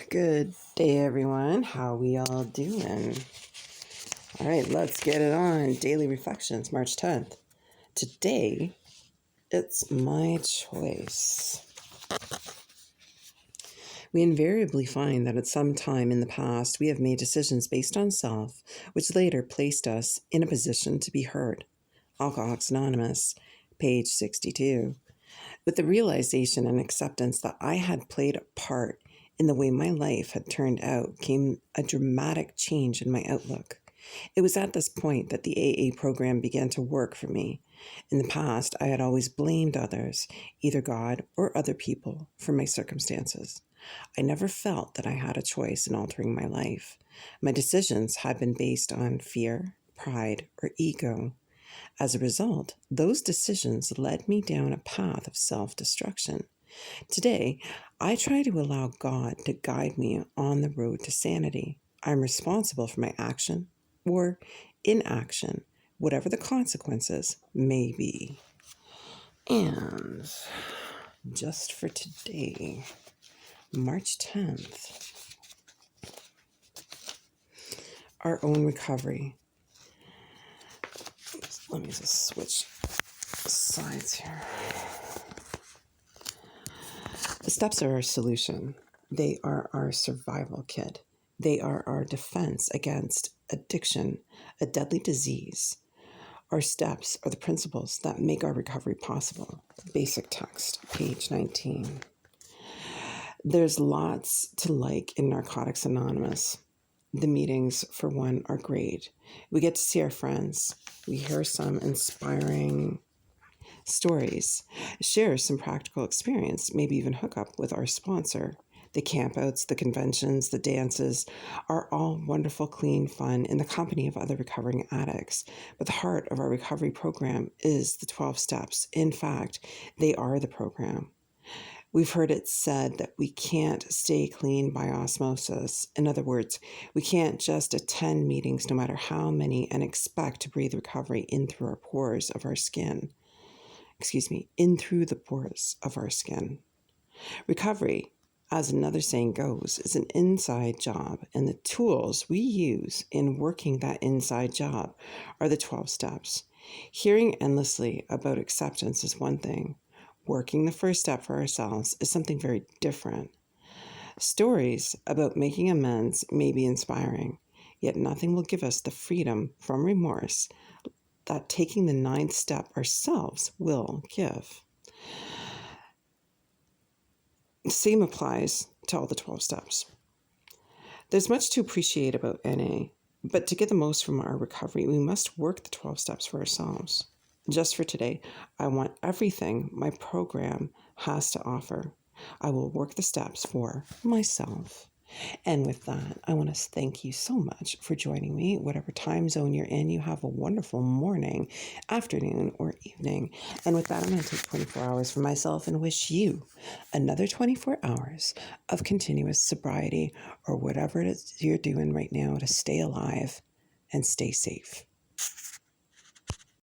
Good day, everyone. How we all doing? All right, let's get it on. Daily Reflections, March 10th. Today, it's my choice. We invariably find that at some time in the past, we have made decisions based on self, which later placed us in a position to be heard. Alcoholics Anonymous, page 62. With the realization and acceptance that I had played a part in the way my life had turned out came a dramatic change in my outlook. It was at this point that the AA program began to work for me. In the past, I had always blamed others, either God or other people, for my circumstances. I never felt that I had a choice in altering my life. My decisions had been based on fear, pride, or ego. As a result, those decisions led me down a path of self-destruction. Today, I try to allow God to guide me on the road to sanity. I'm responsible for my action or inaction, whatever the consequences may be. And just for today, March 10th, our own recovery. Let me just switch sides here. The steps are our solution. They are our survival kit. They are our defense against addiction, a deadly disease. Our steps are the principles that make our recovery possible. Basic text, page 19. There's lots to like in Narcotics Anonymous. The meetings, for one, are great. We get to see our friends. We hear some inspiring stories, share some practical experience, maybe even hook up with our sponsor. The campouts, the conventions, the dances are all wonderful, clean fun in the company of other recovering addicts. But the heart of our recovery program is the 12 steps. In fact, they are the program. We've heard it said that we can't stay clean by osmosis. In other words, we can't just attend meetings no matter how many and expect to breathe recovery in through the pores of our skin. Recovery, as another saying goes, is an inside job, and the tools we use in working that inside job are the 12 steps. Hearing endlessly about acceptance is one thing. Working the first step for ourselves is something very different. Stories about making amends may be inspiring, yet nothing will give us the freedom from remorse that taking the 9th step ourselves will give. The same applies to all the 12 steps. There's much to appreciate about NA, but to get the most from our recovery, we must work the 12 steps for ourselves. Just for today, I want everything my program has to offer. I will work the steps for myself. And with that, I want to thank you so much for joining me. Whatever time zone you're in, you have a wonderful morning, afternoon, or evening. And with that, I'm going to take 24 hours for myself and wish you another 24 hours of continuous sobriety or whatever it is you're doing right now to stay alive and stay safe.